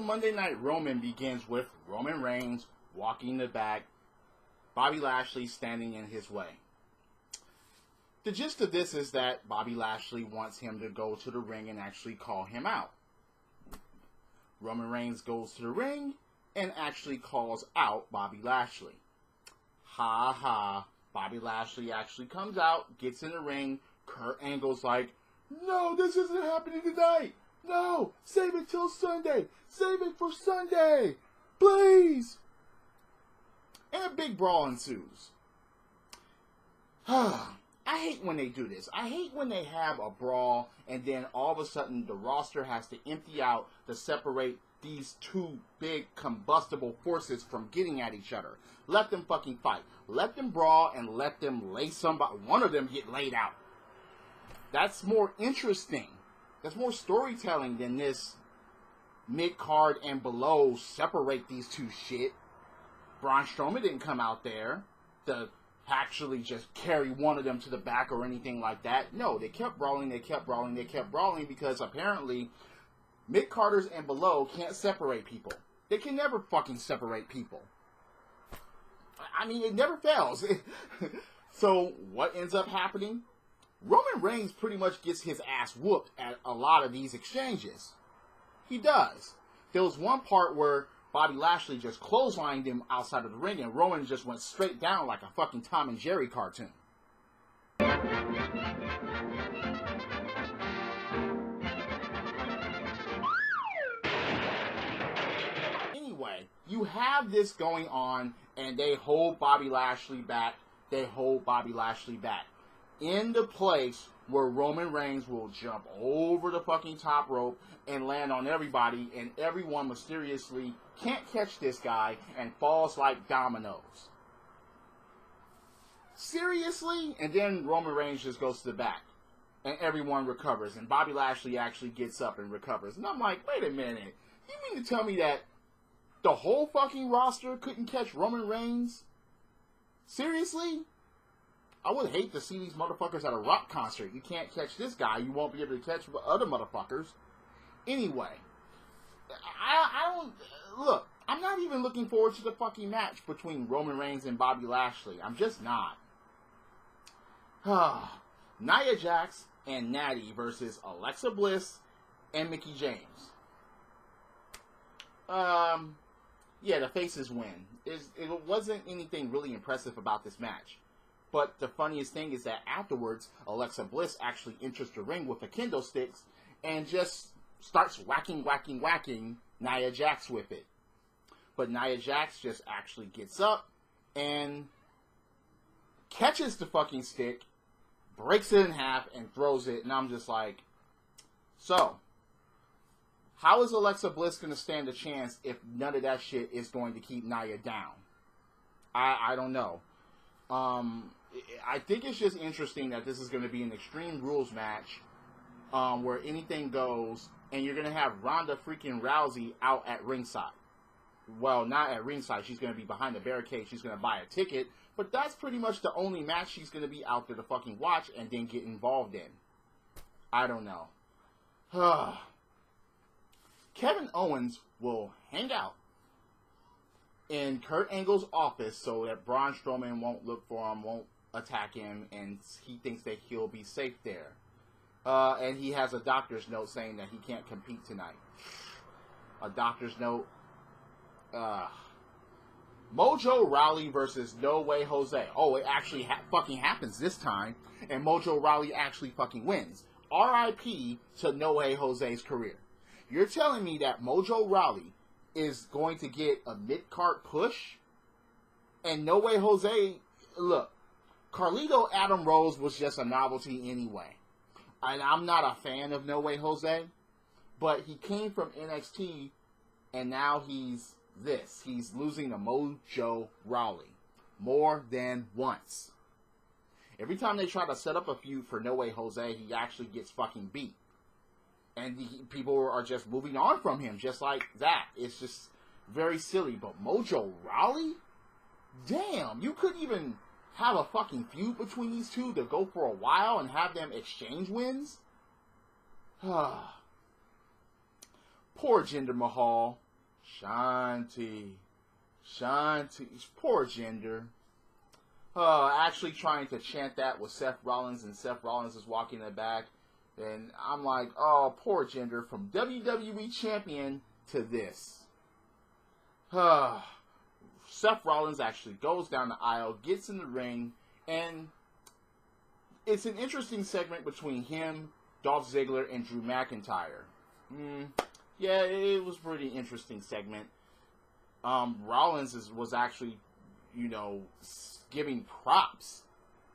Monday Night Roman begins with Roman Reigns walking the back, Bobby Lashley standing in his way. The gist of this is that Bobby Lashley wants him to go to the ring and actually call him out. Roman Reigns goes to the ring and actually calls out Bobby Lashley. Ha ha. Bobby Lashley actually comes out, gets in the ring. Kurt Angle's like, no, this isn't happening tonight. No, save it till Sunday. Save it for Sunday. Please. And a big brawl ensues. I hate when they do this. I hate when they have a brawl and then all of a sudden the roster has to empty out to separate these two big combustible forces from getting at each other. Let them fucking fight. Let them brawl and let them lay somebody, one of them get laid out. That's more interesting. That's more storytelling than this mid-card and below separate these two shit. Braun Strowman didn't come out there to actually just carry one of them to the back or anything like that. No, they kept brawling, they kept brawling, they kept brawling because apparently mid-carders and below can't separate people. They can never fucking separate people. I mean, it never fails. So, what ends up happening? Roman Reigns pretty much gets his ass whooped at a lot of these exchanges. He does. There was one part where Bobby Lashley just clotheslined him outside of the ring and Roman just went straight down like a fucking Tom and Jerry cartoon. Anyway, you have this going on and they hold Bobby Lashley back. They hold Bobby Lashley back. In the place where Roman Reigns will jump over the fucking top rope and land on everybody, and everyone mysteriously can't catch this guy and falls like dominoes. Seriously? And then Roman Reigns just goes to the back, and everyone recovers, and Bobby Lashley actually gets up and recovers. And I'm like, wait a minute. You mean to tell me that the whole fucking roster couldn't catch Roman Reigns? Seriously? I would hate to see these motherfuckers at a rock concert. You can't catch this guy. You won't be able to catch other motherfuckers. Anyway, I don't... Look, I'm not even looking forward to the fucking match between Roman Reigns and Bobby Lashley. I'm just not. Nia Jax and Natty versus Alexa Bliss and Mickie James. Yeah, the faces win. It wasn't anything really impressive about this match. But the funniest thing is that afterwards, Alexa Bliss actually enters the ring with the kendo sticks and just starts whacking Nia Jax with it. But Nia Jax just actually gets up and catches the fucking stick, breaks it in half, and throws it. And I'm just like, so, how is Alexa Bliss going to stand a chance if none of that shit is going to keep Nia down? I don't know. I think it's just interesting that this is going to be an Extreme Rules match where anything goes, and you're going to have Ronda freaking Rousey out at ringside. Well, not at ringside. She's going to be behind the barricade. She's going to buy a ticket, but that's pretty much the only match she's going to be out there to fucking watch and then get involved in. I don't know. Kevin Owens will hang out in Kurt Angle's office so that Braun Strowman won't look for him, won't attack him, and he thinks that he'll be safe there. And he has a doctor's note saying that he can't compete tonight. A doctor's note. Mojo Rawley versus No Way Jose. Oh, it actually fucking happens this time, and Mojo Rawley actually fucking wins. R.I.P. to No Way Jose's career. You're telling me that Mojo Rawley is going to get a mid-card push? And No Way Jose, look, Carlito Adam Rose was just a novelty anyway. And I'm not a fan of No Way Jose, but he came from NXT, and now he's this. He's losing to Mojo Rawley more than once. Every time they try to set up a feud for No Way Jose, he actually gets fucking beat. And people are just moving on from him just like that. It's just very silly. But Mojo Rawley? Damn, you couldn't even have a fucking feud between these two to go for a while and have them exchange wins? Poor Jinder Mahal. Shanti. Poor Jinder. Actually trying to chant that with Seth Rollins, and Seth Rollins is walking in the back. And I'm like, oh, poor Jinder, from WWE Champion to this. Seth Rollins actually goes down the aisle, gets in the ring, and it's an interesting segment between him, Dolph Ziggler, and Drew McIntyre. Yeah, it was a pretty interesting segment. Rollins was actually, giving props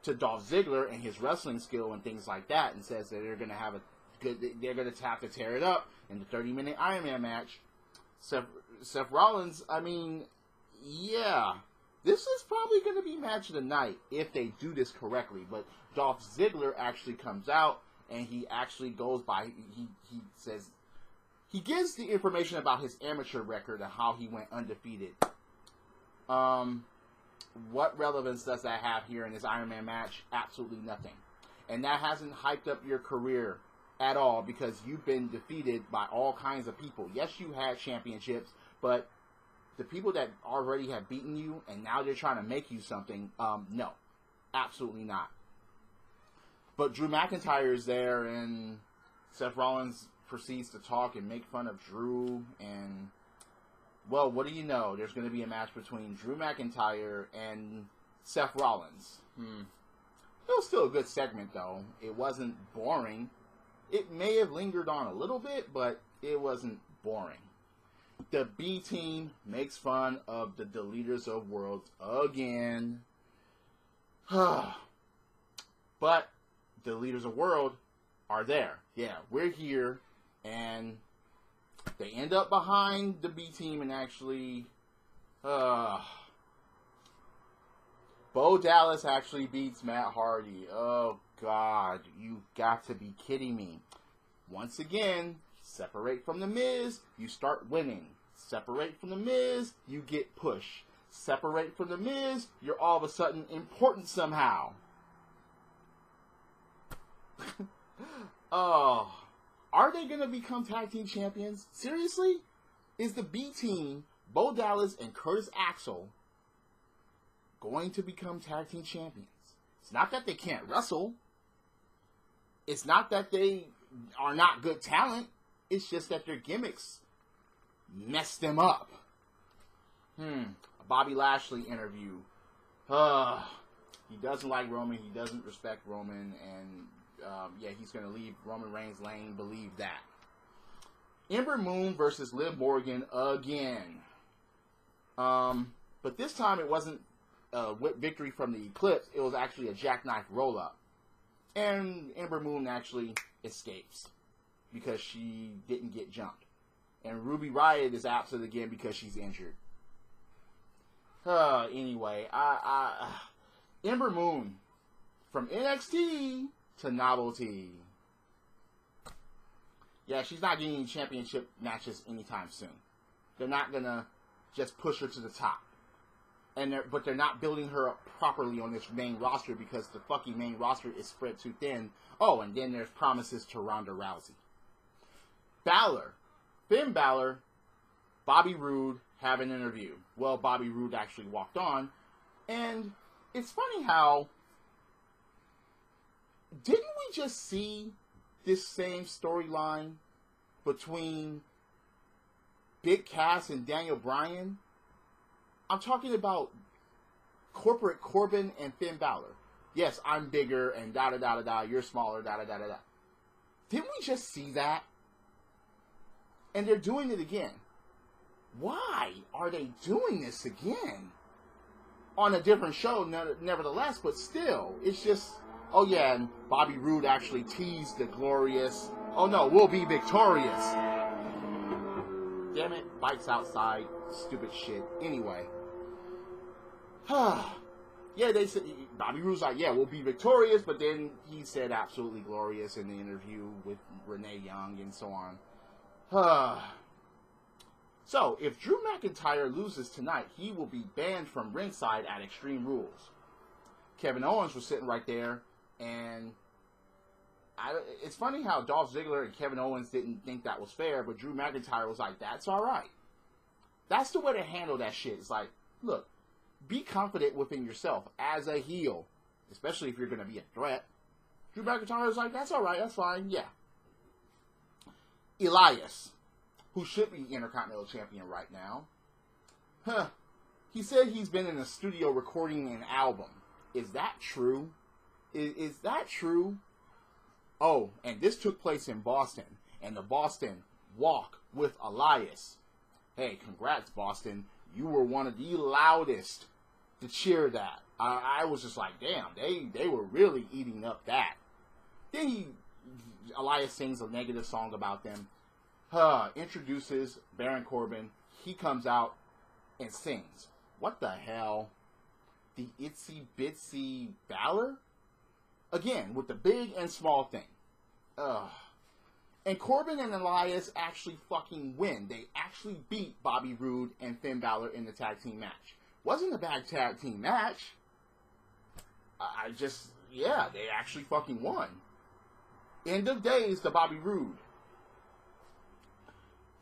to Dolph Ziggler and his wrestling skill and things like that, and says that they're going to have they're going to have to tear it up in the 30-minute Iron Man match. Seth Rollins, I mean, yeah, this is probably going to be match of the night if they do this correctly. But Dolph Ziggler actually comes out and he actually goes by, he says, he gives the information about his amateur record and how he went undefeated. What relevance does that have here in this Iron Man match? Absolutely nothing. And that hasn't hyped up your career at all, because you've been defeated by all kinds of people. Yes, you had championships, but the people that already have beaten you and now they're trying to make you something, no. Absolutely not. But Drew McIntyre is there, and Seth Rollins proceeds to talk and make fun of Drew, and, well, what do you know? There's going to be a match between Drew McIntyre and Seth Rollins. It was still a good segment, though. It wasn't boring. It may have lingered on a little bit, but it wasn't boring. The B team makes fun of the Deleters of Worlds again. But the Deleters of World are there. Yeah, we're here, and they end up behind the B team, and actually, Bo Dallas actually beats Matt Hardy. Oh, God, you got to be kidding me. Once again, separate from The Miz, you start winning. Separate from The Miz, you get pushed. Separate from The Miz, you're all of a sudden important somehow. Oh, are they going to become tag team champions? Seriously? Is the B team, Bo Dallas and Curtis Axel, going to become tag team champions? It's not that they can't wrestle. It's not that they are not good talent. It's just that their gimmicks messed them up. A Bobby Lashley interview. He doesn't like Roman. He doesn't respect Roman. And, yeah, he's going to leave Roman Reigns' lane. Believe that. Ember Moon versus Liv Morgan again. But this time it wasn't a victory from the Eclipse. It was actually a jackknife roll-up. And Ember Moon actually escapes because she didn't get jumped. And Ruby Riott is absent again because she's injured. Anyway, Ember Moon, from NXT to Novelty. Yeah, she's not getting any championship matches anytime soon. They're not going to just push her to the top. But they're not building her up properly on this main roster because the fucking main roster is spread too thin. Oh, and then there's promises to Ronda Rousey. Finn Balor, Bobby Roode have an interview. Well, Bobby Roode actually walked on. And it's funny how, didn't we just see this same storyline between Big Cass and Daniel Bryan? I'm talking about Corporate Corbin and Finn Balor. Yes, I'm bigger and da-da-da-da-da, you're smaller, da-da-da-da-da. Didn't we just see that? And they're doing it again. Why are they doing this again? On a different show, nevertheless, but still. It's just, oh yeah, and Bobby Roode actually teased the glorious, oh no, we'll be victorious. Damn it, bikes outside, stupid shit. Anyway. Yeah, they said, Bobby Roode's like, yeah, we'll be victorious, but then he said absolutely glorious in the interview with Renee Young and so on. So, if Drew McIntyre loses tonight, he will be banned from ringside at Extreme Rules. Kevin Owens was sitting right there, and it's funny how Dolph Ziggler and Kevin Owens didn't think that was fair, but Drew McIntyre was like, that's alright. That's the way to handle that shit. It's like, look, be confident within yourself as a heel, especially if you're going to be a threat. Drew McIntyre is like, that's all right, that's fine, yeah. Elias, who should be Intercontinental Champion right now, he said he's been in a studio recording an album. Is that true? Is that true? Oh, and this took place in Boston, and the Boston Walk with Elias. Hey, congrats, Boston. You were one of the loudest to cheer that. I was just like, damn, they were really eating up that. Then Elias sings a negative song about them. Introduces Baron Corbin. He comes out and sings. What the hell? The itsy bitsy Balor? Again, with the big and small thing. And Corbin and Elias actually fucking win. They actually beat Bobby Roode and Finn Balor in the tag team match. Wasn't a bad tag team match. They actually fucking won. End of days to Bobby Roode.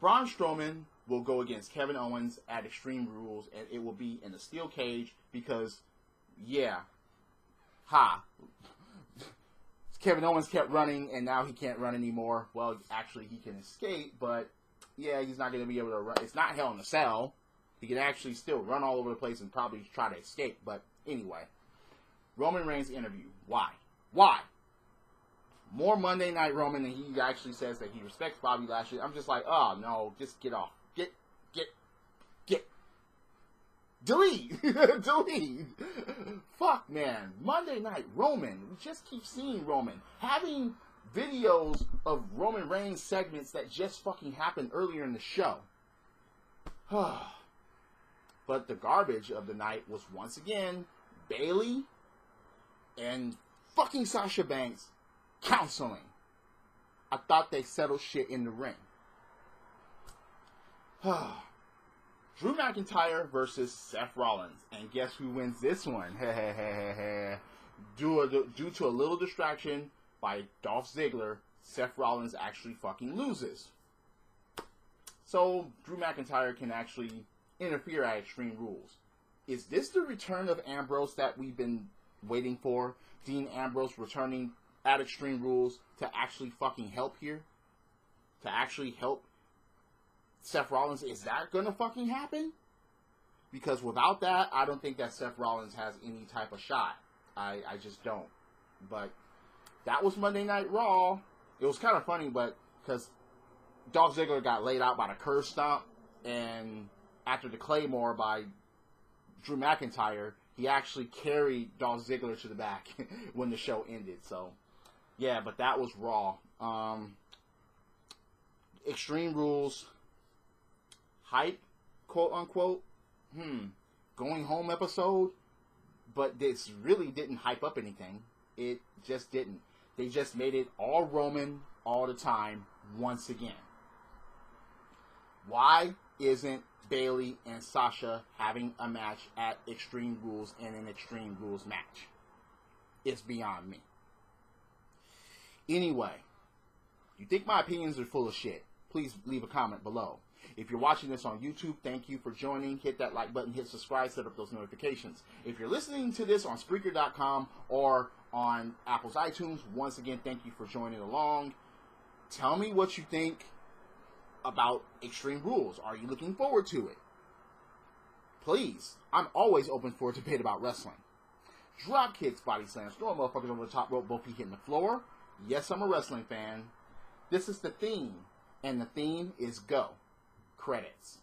Braun Strowman will go against Kevin Owens at Extreme Rules, and it will be in a steel cage because, Kevin Owens kept running, and now he can't run anymore. Well, actually, he can escape, but, he's not going to be able to run. It's not Hell in a Cell. He can actually still run all over the place and probably try to escape, but anyway. Roman Reigns interview. Why? More Monday Night Roman, and he actually says that he respects Bobby Lashley. I'm just like, oh, no, just get off. Get. Delete. Delete. Fuck, man. Monday Night Roman. We just keep seeing Roman. Having videos of Roman Reigns segments that just fucking happened earlier in the show. But the garbage of the night was once again Bayley and fucking Sasha Banks counseling. I thought they settled shit in the ring. Drew McIntyre versus Seth Rollins. And guess who wins this one? Due to a little distraction by Dolph Ziggler, Seth Rollins actually fucking loses. So Drew McIntyre can actually interfere at Extreme Rules. Is this the return of Ambrose that we've been waiting for? Dean Ambrose returning at Extreme Rules to actually fucking help here? To actually help Seth Rollins? Is that gonna fucking happen? Because without that, I don't think that Seth Rollins has any type of shot. I just don't. But that was Monday Night Raw. It was kind of funny, but because Dolph Ziggler got laid out by the curb stomp, and after the Claymore by Drew McIntyre, he actually carried Dolph Ziggler to the back when the show ended. So, yeah, but that was Raw. Extreme Rules hype, quote unquote. Going home episode, but this really didn't hype up anything. It just didn't. They just made it all Roman all the time once again. Why isn't Bayley and Sasha having a match at Extreme Rules in an Extreme Rules match? It's beyond me. Anyway, you think my opinions are full of shit? Please leave a comment below. If you're watching this on YouTube, thank you for joining. Hit that like button, hit subscribe, set up those notifications. If you're listening to this on Spreaker.com or on Apple's iTunes, once again, thank you for joining along. Tell me what you think about Extreme Rules. Are you looking forward to it? Please. I'm always open for a debate about wrestling. Drop kicks, body slams, throwing motherfuckers over the top rope, both feet hitting the floor. Yes, I'm a wrestling fan. This is the theme, and the theme is go. Credits.